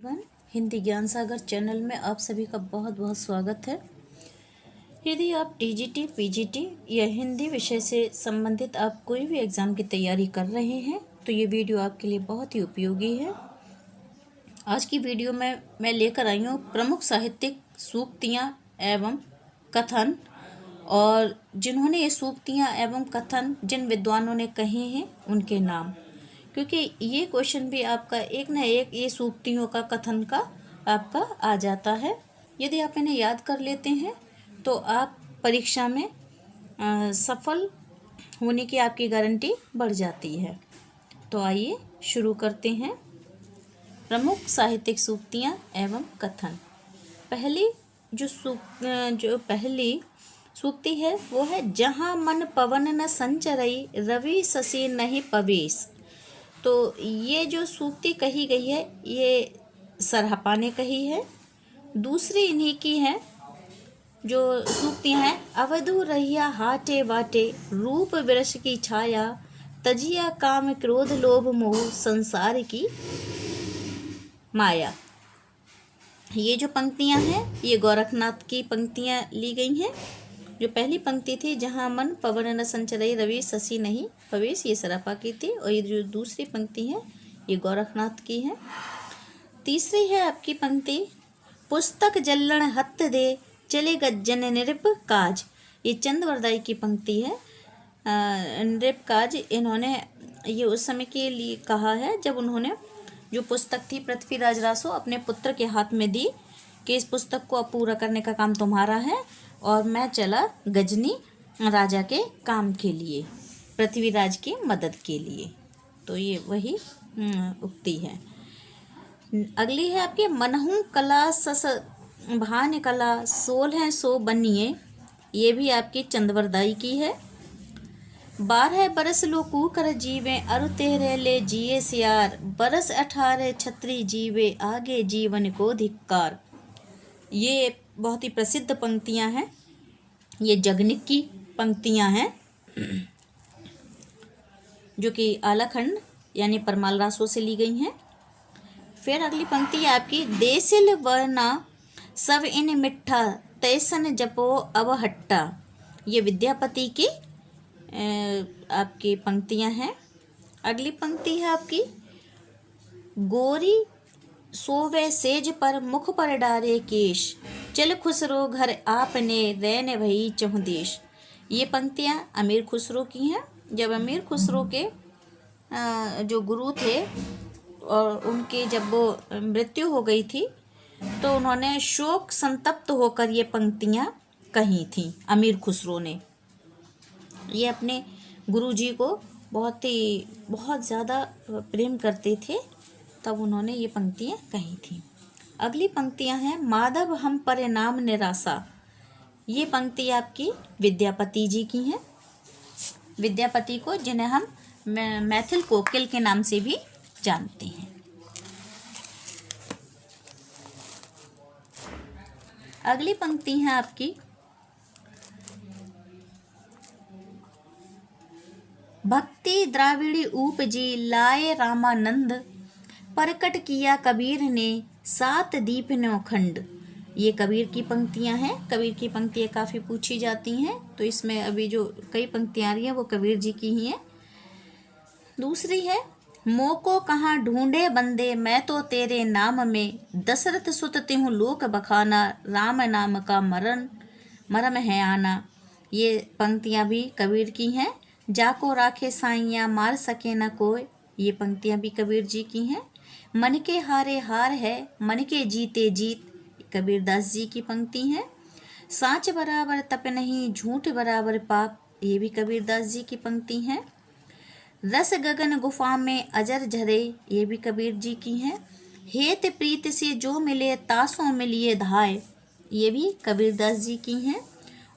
One Hindi ज्ञान सागर channel में आप सभी का बहुत बहुत स्वागत है। यदि आप टीजीटी, पीजीटी या हिंदी विषय से संबंधित आप कोई भी एग्ज़ाम की तैयारी कर रहे हैं तो ये वीडियो आपके लिए बहुत ही उपयोगी है। आज की वीडियो में मैं लेकर आई हूँ प्रमुख साहित्यिक सूक्तियाँ एवं कथन, और जिन्होंने ये सूक्तियाँ एवं कथन जिन विद्वानों ने कहे हैं उनके नाम, क्योंकि ये क्वेश्चन भी आपका एक न एक ये सूक्तियों का कथन का आपका आ जाता है। यदि आप इन्हें याद कर लेते हैं तो आप परीक्षा में सफल होने की आपकी गारंटी बढ़ जाती है। तो आइए शुरू करते हैं। प्रमुख साहित्यिक सूक्तियाँ एवं कथन। पहली जो पहली सूक्ति है वो है, जहाँ मन पवन न संचरई रवि शशि नहीं पवेश। तो ये जो सूक्ति कही गई है ये सरहपा ने कही है। दूसरी इन्हीं की है जो सूक्तियाँ हैं, अवधू रहिया हाटे वाटे रूप विरस की छाया तजिया काम क्रोध लोभ मोह संसार की माया। ये जो पंक्तियाँ हैं ये गोरखनाथ की पंक्तियाँ ली गई हैं। जो पहली पंक्ति थी, जहाँ मन पवन न संचरई रवि शशि नहीं पवेश, ये सरहपा की थी, और ये जो दूसरी पंक्ति है ये गोरखनाथ की है। तीसरी है आपकी पंक्ति, पुस्तक जल्लण हत्त दे चले गज्जन नृप काज। ये चंद्रवरदाई की पंक्ति है। नृप काज इन्होंने ये उस समय के लिए कहा है जब उन्होंने जो पुस्तक थी पृथ्वीराज रासो अपने पुत्र के हाथ में दी कि इस पुस्तक को अब पूरा करने का काम तुम्हारा है और मैं चला गजनी राजा के काम के लिए, पृथ्वीराज की मदद के लिए। तो ये वही उक्ति है। अगली है आपके, मनहु कला सस भान कला सोल है सो बनिए। ये भी आपकी चंद्रवरदाई की है। 12 बरस लोकू कर जीवे अरु 13 ले जिए सियार बरस 18 छत्री जीवे आगे जीवन को धिक्कार। ये बहुत ही प्रसिद्ध पंक्तियां हैं। ये जगनिक की पंक्तियां हैं जो कि आलाखंड यानी परमाल रासों से ली गई हैं। फिर अगली पंक्ति है आपकी, देसिल वरना सब इन मिठा तैसन जपो अवहट्टा। ये विद्यापति की आपकी पंक्तियां हैं। अगली पंक्ति है आपकी, गोरी सोवे सेज पर मुख पर डारे केश चल खुसरो घर आपने रैन भई चहुदेश। ये पंक्तियां अमीर खुसरो की हैं। जब अमीर खुसरो के जो गुरु थे और उनकी जब वो मृत्यु हो गई थी तो उन्होंने शोक संतप्त होकर ये पंक्तियां कही थी अमीर खुसरो ने। ये अपने गुरुजी को बहुत ज़्यादा प्रेम करते थे, तब उन्होंने ये पंक्तियाँ कही थी। अगली पंक्तियाँ हैं, माधव हम परिणाम निराशा। ये पंक्ति आपकी विद्यापति जी की हैं। विद्यापति को जिन्हें हम मैथिल कोकिल के नाम से भी जानते हैं। अगली पंक्ति है आपकी, भक्ति द्राविड़ी उपजी लाए रामानंद परकट किया कबीर ने 7 दीप नो खंड। ये कबीर की पंक्तियां हैं। कबीर की पंक्तियां काफ़ी पूछी जाती हैं, तो इसमें अभी जो कई पंक्तियां आ रही हैं वो कबीर जी की ही हैं। दूसरी है, मोको कहाँ ढूंढे बंदे मैं तो तेरे नाम में दशरथ सुत तिहु लोक बखाना राम नाम का मरम है आना। ये पंक्तियां भी कबीर की हैं। जाको राखे साइयाँ मार सके न कोई। ये पंक्तियां भी कबीर जी की हैं। मन के हारे हार है मन के जीते जीत, कबीरदास जी की पंक्ति है। साँच बराबर तप नहीं झूठ बराबर पाप। ये भी कबीरदास जी की पंक्ति है। रस गगन गुफा में अजर झरे। ये भी कबीर जी की है। हेत प्रीत से जो मिले तासों मिलिए धाय। ये भी कबीरदास जी की हैं।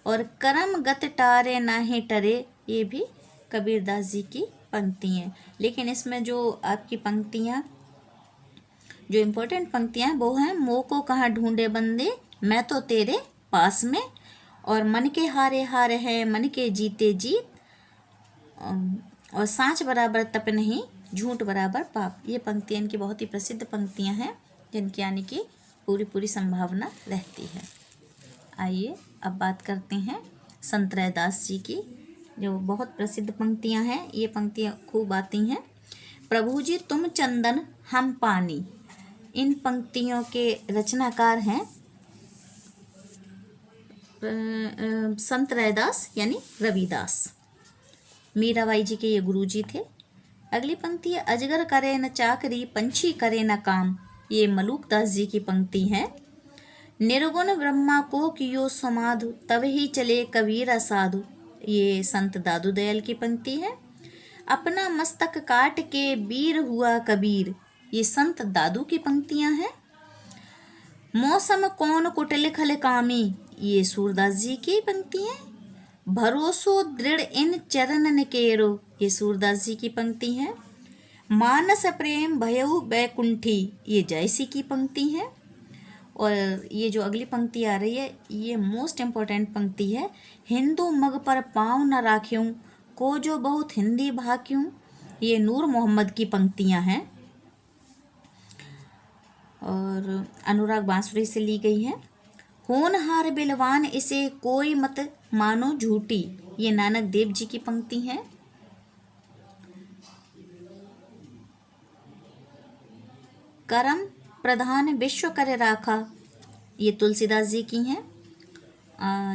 और करम गत टारे नाहे टरे। ये भी कबीरदास जी की पंक्ति हैं। लेकिन इसमें जो आपकी पंक्तियाँ जो इम्पोर्टेंट पंक्तियाँ हैं वो हैं, मोह को कहाँ ढूंढे बंदे मैं तो तेरे पास में, और मन के हारे हार है मन के जीते जीत, और सांच बराबर तप नहीं झूठ बराबर पाप। ये पंक्तियाँ इनकी बहुत ही प्रसिद्ध पंक्तियाँ हैं जिनके आने की पूरी पूरी संभावना रहती है। आइए अब बात करते हैं संत रैदास जी की, जो बहुत प्रसिद्ध पंक्तियां हैं। ये पंक्तियां खूब आती हैं। प्रभु जी तुम चंदन हम पानी। इन पंक्तियों के रचनाकार हैं संत रैदास यानी रविदास। मीराबाई जी के ये गुरु जी थे। अगली पंक्ति है, अजगर करे न चाकरी पंछी करे न काम। ये मलूकदास जी की पंक्ति है। निर्गुण ब्रह्मा को कियो समाधु तब ही चले कबीरा साधु। ये संत दादू दयाल की पंक्ति है। अपना मस्तक काट के वीर हुआ कबीर। ये संत दादू की पंक्तियां हैं। मौसम कौन कुटिल खल कामी। ये सूरदास जी की पंक्तियां। भरोसो दृढ़ इन चरणन केरो। ये सूरदास जी की पंक्ति है। मानस प्रेम भयउ बैकुंठी। ये जयसी की पंक्ति है। और ये जो अगली पंक्ति आ रही है ये मोस्ट इम्पोर्टेंट पंक्ति है। हिंदू मग पर पाँव न राख्यूं को जो बहुत हिंदी भाक्यूं। ये नूर मोहम्मद की पंक्तियां हैं और अनुराग बांसुरी से ली गई हैं। होनहार बिलवान इसे कोई मत मानो झूठी। ये नानक देव जी की पंक्ति है। करम प्रधान विश्व करे राखा। ये तुलसीदास जी की हैं।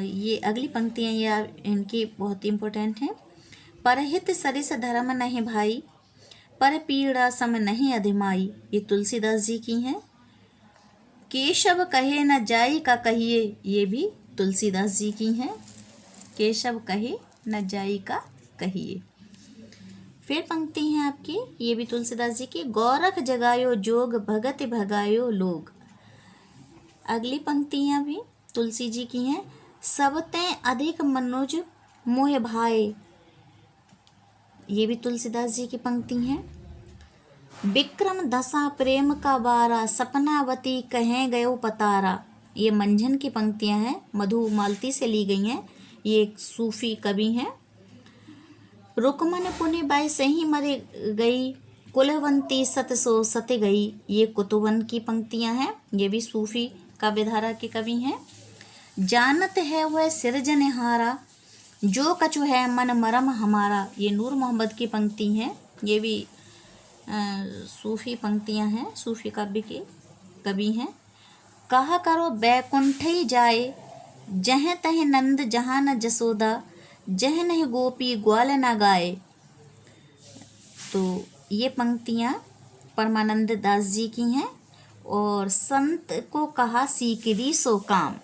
ये अगली पंक्तियाँ ये इनकी बहुत इम्पोर्टेंट हैं। परहित सरिस धर्म नहीं भाई पर पीड़ा सम नहीं अधिमाई। ये तुलसीदास जी की हैं। केशव कहे न जाई का कहिए। ये भी तुलसीदास जी की हैं। केशव कहे न जाई का कहिए। फिर पंक्ति हैं आपकी, ये भी तुलसीदास जी की। गौरख जगायो जोग भगत भगायो लोग। अगली पंक्तियां भी तुलसी जी की हैं। सबते अधिक मनुज मोह भाए। ये भी तुलसीदास जी की पंक्ति हैं। विक्रम दशा प्रेम का बारा सपनावती कहें गयो पतारा। ये मंझन की पंक्तियां हैं, मधु मालती से ली गई हैं। ये एक सूफी कवि हैं। रुकमन पुनि बाई सही मरे गई कुलवंती सत सो सत गई। ये कुतुबन की पंक्तियां हैं। ये भी सूफी काव्यधारा के कवि हैं। जानत है वह सिरजनहारा जो कछु है मन मरम हमारा। ये नूर मोहम्मद की पंक्ति हैं। ये भी सूफी पंक्तियां हैं, सूफी काव्य के कवि हैं। कहा करो बैकुंठई जाए जह तह नंद जहाँ न जसोदा जह नहीं गोपी ग्वाल न गाए। तो ये पंक्तियाँ परमानंद दास जी की हैं। और संत को कहा सीकरी सो काम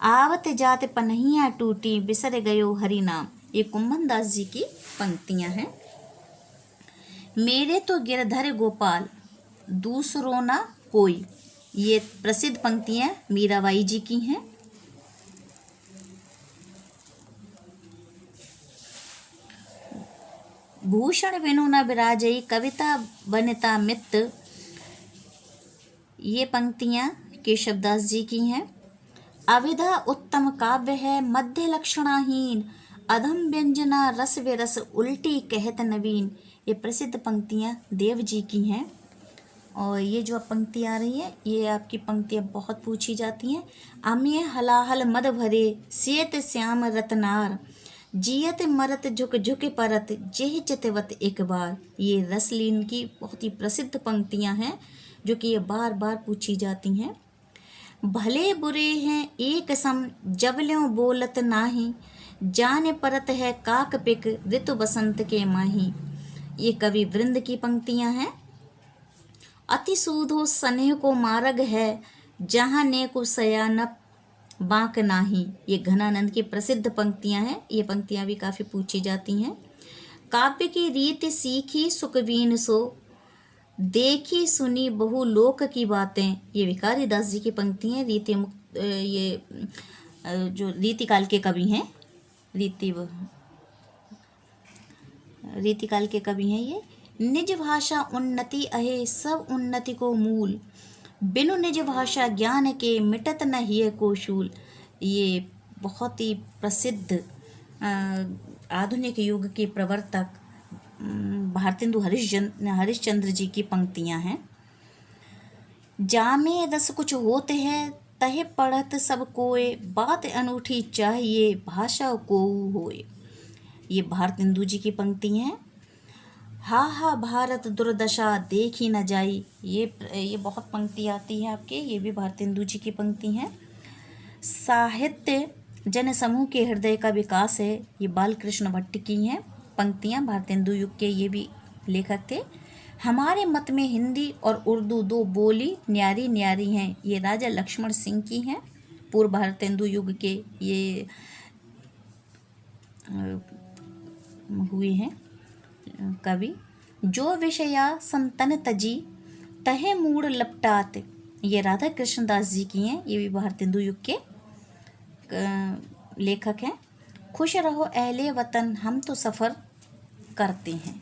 आवत जात पनहिया टूटी बिसर गयो हरि नाम। ये कुंभन दास जी की पंक्तियाँ हैं। मेरे तो गिरधर गोपाल दूसरो ना कोई। ये प्रसिद्ध पंक्तियाँ मीराबाई जी की हैं। भूषण बिनु न विराजई कविता बनिता मित्त। ये पंक्तियाँ केशवदास जी की हैं। अविधा उत्तम काव्य है मध्य लक्षणाहीन अधम व्यंजना रस विरस उल्टी कहत नवीन। ये प्रसिद्ध पंक्तियाँ देव जी की हैं। और ये जो पंक्ति आ रही है ये आपकी पंक्तियाँ बहुत पूछी जाती हैं। अम्य हलाहल मद भरे सियत श्याम रतनार जियत मरत झुक झुक परत जेह चितवत एक बार। ये रसलीन की बहुत ही प्रसिद्ध पंक्तियाँ हैं जो कि ये बार बार पूछी जाती हैं। भले बुरे हैं एक सम जब ल्यों बोलत नाही जाने परत है काक पिक ऋतु बसंत के माही। ये कवि वृंद की पंक्तियाँ हैं। अति सूधो स्नेह को मार्ग है जहाँ ने को सयानप बांक नाही। ये घनानंद की प्रसिद्ध पंक्तियाँ हैं। ये पंक्तियाँ भी काफ़ी पूछी जाती हैं। काव्य की रीत सीखी सुखवीन सो देखी सुनी बहु लोक की बातें। ये विकारी दास जी की पंक्ति हैं। ये जो रीतिकाल के कवि हैं, रीतिकाल के कवि हैं ये। निज भाषा उन्नति अहे सब उन्नति को मूल बिनु निज भाषा ज्ञान के मिटत न हिय को शूल। ये बहुत ही प्रसिद्ध आधुनिक युग के प्रवर्तक भारतेंदु हरिश्चंद्र जी की पंक्तियां हैं। जामे रस कुछ होते हैं तहे पढ़त सब कोय, बात अनूठी चाहिए भाषा को होए। ये भारतेंदु जी की पंक्ति हैं। हा हा भारत दुर्दशा देखी न जाई, ये बहुत पंक्ति आती है आपके, ये भी भारतेंदु जी की पंक्ति हैं। साहित्य जन समूह के हृदय का विकास है, ये बालकृष्ण भट्ट की हैं पंक्तियाँ, भारतेंदु युग के ये भी लेखक थे। हमारे मत में हिंदी और उर्दू दो बोली न्यारी न्यारी हैं, ये राजा लक्ष्मण सिंह की हैं, पूर्व भारतेंदु युग के ये हुए हैं कवि। जो विषया संतन तजी तहे मूड लपटात, ये राधा कृष्ण दास जी की हैं, ये भी भारतेंदु युग के लेखक हैं। खुश रहो अहले वतन हम तो सफ़र करते हैं।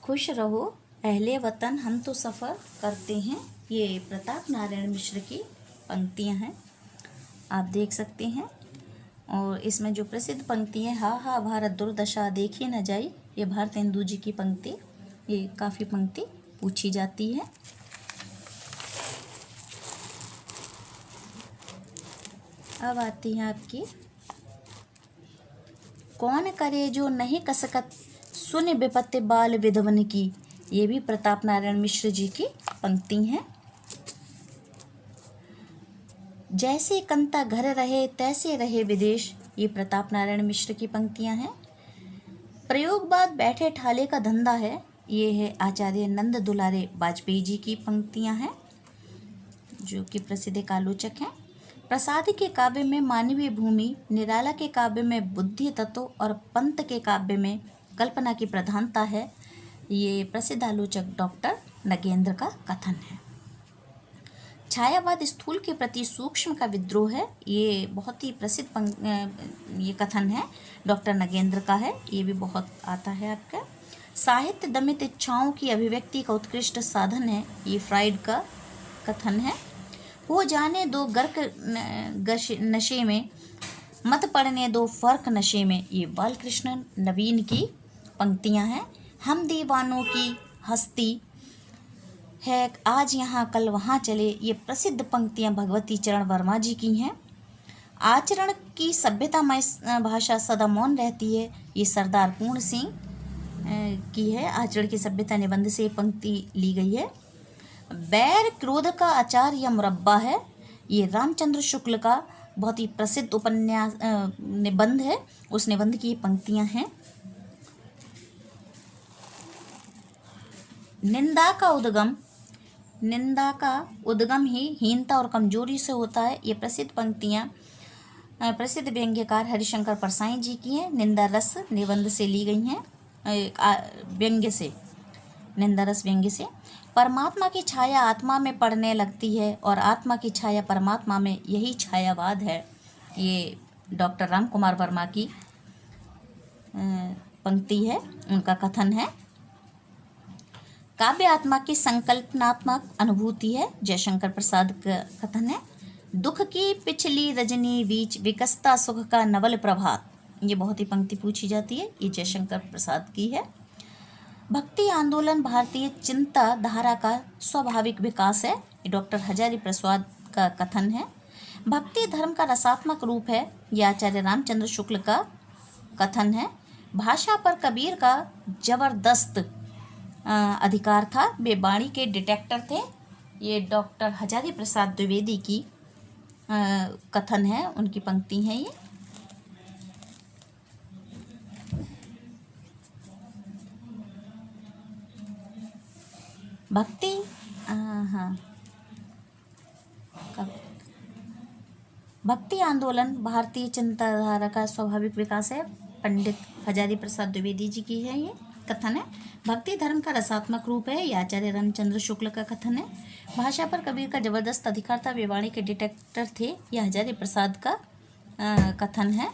खुश रहो अहले वतन हम तो सफ़र करते हैं, ये प्रताप नारायण मिश्र की पंक्तियां हैं, आप देख सकते हैं। और इसमें जो प्रसिद्ध पंक्ति है, हा हा भारत दुर्दशा देखी न जाई, ये भारतेंदु जी की पंक्ति, ये काफ़ी पंक्ति पूछी जाती है। अब आती हैं आपकी, कौन करे जो नहीं कसकत सुन विपत्ति बाल विधवन की, ये भी प्रताप नारायण मिश्र जी की पंक्ति हैं। जैसे कंता घर रहे तैसे रहे विदेश, ये प्रताप नारायण मिश्र की पंक्तियां हैं। प्रयोग बाद बैठे ठाले का धंधा है, ये है आचार्य नंद दुलारे वाजपेयी जी की पंक्तियां हैं, जो कि प्रसिद्ध एक आलोचक हैं। प्रसाद के काव्य में मानवीय भूमि, निराला के काव्य में बुद्धि तत्व और पंत के काव्य में कल्पना की प्रधानता है, ये प्रसिद्ध आलोचक डॉक्टर नगेंद्र का कथन है। छायावाद स्थूल के प्रति सूक्ष्म का विद्रोह है, ये बहुत ही प्रसिद्ध ये कथन है, डॉक्टर नगेंद्र का है, ये भी बहुत आता है आपका। साहित्य दमित इच्छाओं की अभिव्यक्ति का उत्कृष्ट साधन है, ये फ्राइड का कथन है। हो जाने दो गर्क नशे में, मत पड़ने दो फर्क नशे में, ये बालकृष्ण नवीन की पंक्तियां हैं। हम दीवानों की हस्ती है आज यहाँ कल वहाँ चले, ये प्रसिद्ध पंक्तियाँ भगवती चरण वर्मा जी की हैं। आचरण की सभ्यतामय भाषा सदा मौन रहती है, ये सरदार पूर्ण सिंह की है, आचरण की सभ्यता निबंध से पंक्ति ली गई है। बैर क्रोध का अचार या मुरब्बा है, ये रामचंद्र शुक्ल का बहुत ही प्रसिद्ध उपन्यास निबंध है, उस निबंध की पंक्तियां हैं। निंदा का उद्गम ही हीनता और कमजोरी से होता है, ये प्रसिद्ध पंक्तियां प्रसिद्ध व्यंग्यकार हरिशंकर परसाई जी की हैं, निंदा रस निबंध से ली गई हैं, व्यंग्य से, निंदा रस व्यंग्य से। परमात्मा की छाया आत्मा में पड़ने लगती है और आत्मा की छाया परमात्मा में, यही छायावाद है, ये डॉक्टर राम कुमार वर्मा की पंक्ति है, उनका कथन है। काव्य आत्मा की संकल्पनात्मक अनुभूति है, जयशंकर प्रसाद का कथन है। दुख की पिछली रजनी बीच विकसता सुख का नवल प्रभात, ये बहुत ही पंक्ति पूछी जाती है, ये जयशंकर प्रसाद की है। भक्ति आंदोलन भारतीय चिंता धारा का स्वाभाविक विकास है, ये डॉक्टर हजारी प्रसाद का कथन है। भक्ति धर्म का रसात्मक रूप है, ये आचार्य रामचंद्र शुक्ल का कथन है। भाषा पर कबीर का जबरदस्त अधिकार था, वे वाणी के डिटेक्टर थे, ये डॉक्टर हजारी प्रसाद द्विवेदी की कथन है, उनकी पंक्ति है ये। भक्ति भक्ति आंदोलन भारतीय चिंताधारा का स्वाभाविक विकास है, पंडित हजारी प्रसाद द्विवेदी जी की है ये कथन है। भक्ति धर्म का रसात्मक रूप है, ये आचार्य रामचंद्र शुक्ल का कथन है। भाषा पर कबीर का जबरदस्त अधिकार था, वे वाणी के डिटेक्टर थे, यह हजारी प्रसाद का कथन है।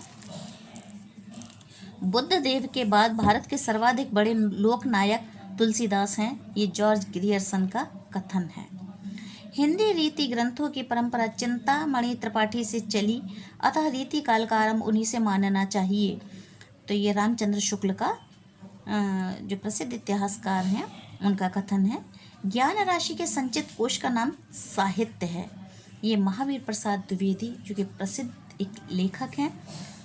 बुद्ध देव के बाद भारत के सर्वाधिक बड़े लोक नायक तुलसीदास हैं, ये जॉर्ज ग्रियर्सन का कथन है। हिंदी रीति ग्रंथों की परंपरा चिंतामणि त्रिपाठी से चली, अतः रीति काल का आरंभ उन्हीं से मानना चाहिए, तो ये रामचंद्र शुक्ल का जो प्रसिद्ध इतिहासकार हैं उनका कथन है। ज्ञान राशि के संचित कोश का नाम साहित्य है। ये महावीर प्रसाद द्विवेदी जो कि प्रसिद्ध एक लेखक हैं,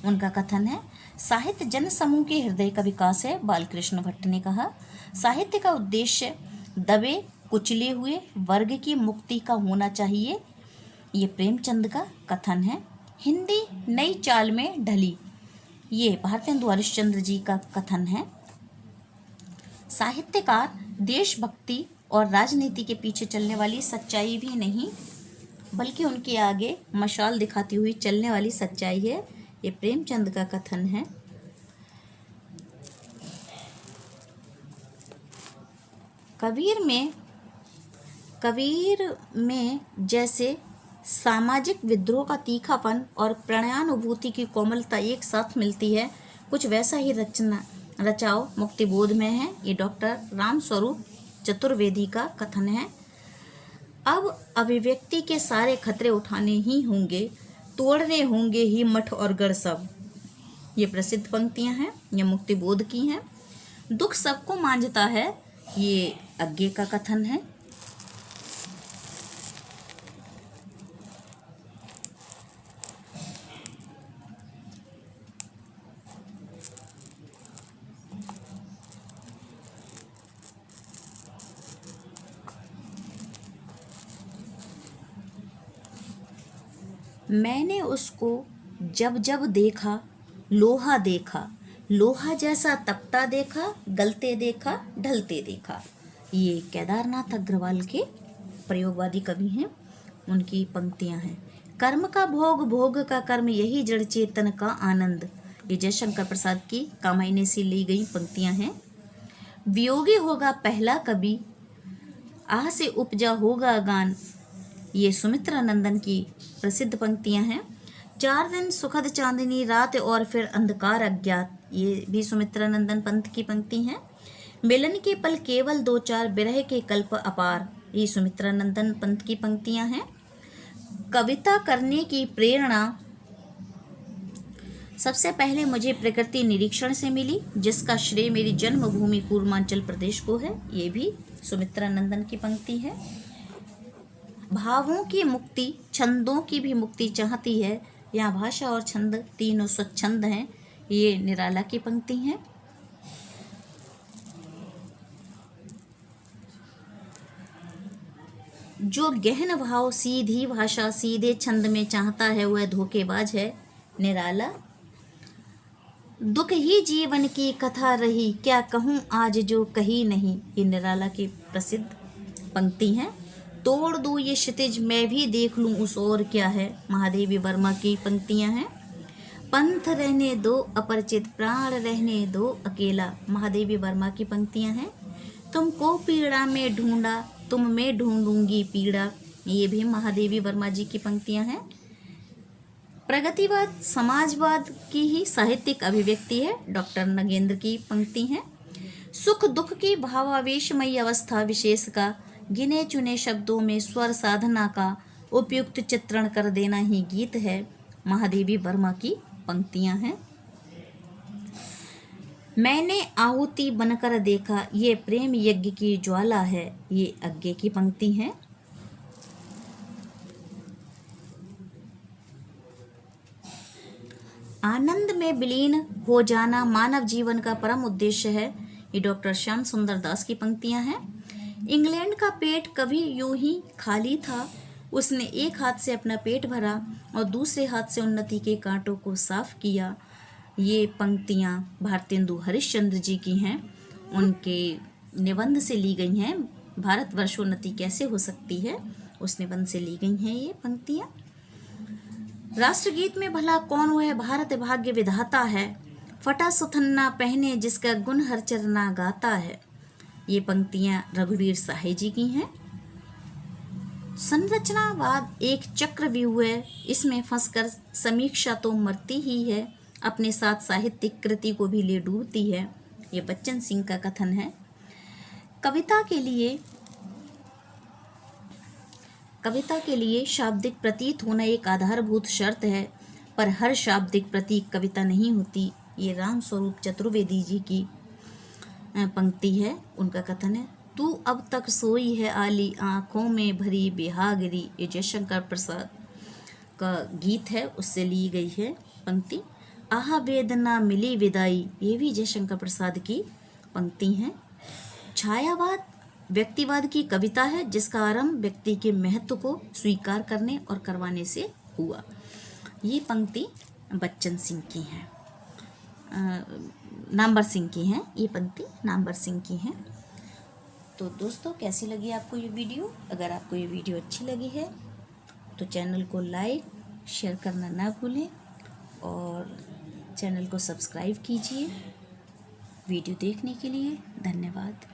उनका कथन है। साहित्य जन समूह के हृदय का विकास है। बालकृष्ण भट्ट ने कहा, साहित्य का उद्देश्य दबे कुचले हुए वर्ग की मुक्ति का होना चाहिए। ये प्रेमचंद का कथन है। हिंदी नई चाल में ढली, ये भारतेंदु हरिश्चंद्र जी का कथन है। साहित्यकार देशभक्ति और राजनीति के पीछे चलने वाली सच्चाई भी नहीं, बल्कि उनके आगे मशाल दिखाती हुई चलने वाली सच्चाई है। ये प्रेमचंद का कथन है। कबीर में जैसे सामाजिक विद्रोह का तीखापन और प्रणयानुभूति की कोमलता एक साथ मिलती है, कुछ वैसा ही रचाओ मुक्तिबोध में है। ये डॉक्टर रामस्वरूप चतुर्वेदी का कथन है। अब अभिव्यक्ति के सारे खतरे उठाने ही होंगे, तोड़ने होंगे ही मठ और गढ़ सब। ये प्रसिद्ध पंक्तियां हैं, ये मुक्तिबोध की हैं। दुख सबको मांझता है, ये अज्ञे का कथन है। मैंने उसको जब जब देखा लोहा देखा, लोहा जैसा तपता देखा, गलते देखा, ढलते देखा। ये केदारनाथ अग्रवाल के प्रयोगवादी कवि हैं, उनकी पंक्तियां हैं। कर्म का भोग, भोग का कर्म, यही जड़ चेतन का आनंद। ये जयशंकर प्रसाद की कामायनी से ली गई पंक्तियां हैं। वियोगी होगा पहला कवि, आह से उपजा होगा गान। ये सुमित्रा नंदन की प्रसिद्ध पंक्तियां हैं। 4 दिन सुखद चांदनी रात और फिर अंधकार अज्ञात, ये भी सुमित्रा नंदन पंत की पंक्ति हैं। मिलन के पल केवल 2-4, विरह के कल्प अपार, ये सुमित्रा नंदन पंत की पंक्तियां हैं। कविता करने की प्रेरणा सबसे पहले मुझे प्रकृति निरीक्षण से मिली, जिसका श्रेय मेरी जन्मभूमि पूर्वांचल प्रदेश को है, ये भी सुमित्रा नंदन की पंक्ति है। भावों की मुक्ति, छंदों की भी मुक्ति चाहती है, यहाँ भाषा और छंद तीनों स्वच्छंद हैं, ये निराला की पंक्ति हैं। जो गहन भाव, सीधी भाषा, सीधे छंद में चाहता है, वह धोखेबाज है, निराला। दुख ही जीवन की कथा रही, क्या कहूँ आज जो कही नहीं, ये निराला की प्रसिद्ध पंक्ति हैं। तोड़ दो ये क्षितिज, मैं भी देख लूं उस ओर क्या है, महादेवी वर्मा की पंक्तियां हैं। पंथ रहने दो अपरिचित, प्राण रहने दो अकेला, महादेवी वर्मा की पंक्तियां हैं। तुमको पीड़ा में ढूंढा, तुम में ढूंढूंगी पीड़ा, ये भी महादेवी वर्मा जी की पंक्तियां हैं। प्रगतिवाद समाजवाद की ही साहित्यिक अभिव्यक्ति है, डॉक्टर नगेंद्र की पंक्ति हैं। सुख दुख की भावावेशमयी अवस्था विशेष का गिने चुने शब्दों में स्वर साधना का उपयुक्त चित्रण कर देना ही गीत है, महादेवी वर्मा की पंक्तियां हैं। मैंने आहुति बनकर देखा, ये प्रेम यज्ञ की ज्वाला है, ये अज्ञे की पंक्ति है। आनंद में विलीन हो जाना मानव जीवन का परम उद्देश्य है, ये डॉक्टर श्याम सुंदर दास की पंक्तियां हैं। इंग्लैंड का पेट कभी यूं ही खाली था, उसने एक हाथ से अपना पेट भरा और दूसरे हाथ से उन्नति के कांटों को साफ किया, ये पंक्तियां भारतेंदु हरिश्चंद्र जी की हैं, उनके निबंध से ली गई हैं। भारतवर्षोन्नति कैसे हो सकती है, उस निबंध से ली गई हैं ये पंक्तियां। राष्ट्रगीत में भला कौन वह भारत भाग्य विधाता है, फटा सुथन्ना पहने जिसका गुण हर चरना गाता है, ये पंक्तियां रघुवीर साहे जी की हैं। संरचनावाद एक चक्रव्यूह है, इसमें फंसकर समीक्षा तो मरती ही है, अपने साथ साहित्यिक कृति को भी ले डूबती है, ये बच्चन सिंह का कथन है। कविता के लिए शाब्दिक प्रतीत होना एक आधारभूत शर्त है, पर हर शाब्दिक प्रतीक कविता नहीं होती, ये रामस्वरूप चतुर्वेदी जी की पंक्ति है, उनका कथन है, तू अब तक सोई है आली आँखों में भरी बिहागरी। ये जयशंकर प्रसाद का गीत है, उससे ली गई है पंक्ति। आहा वेदना मिली विदाई, ये भी जयशंकर प्रसाद की पंक्ति हैं। छायावाद व्यक्तिवाद की कविता है जिसका आरंभ व्यक्ति के महत्व को स्वीकार करने और करवाने से हुआ। ये पंक्ति बच्चन सिंह की है, नामवर सिंह की हैं। ये पंक्ति नामवर सिंह की हैं। तो दोस्तों, कैसी लगी आपको ये वीडियो? अगर आपको ये वीडियो अच्छी लगी है तो चैनल को लाइक शेयर करना ना भूलें और चैनल को सब्सक्राइब कीजिए। वीडियो देखने के लिए धन्यवाद।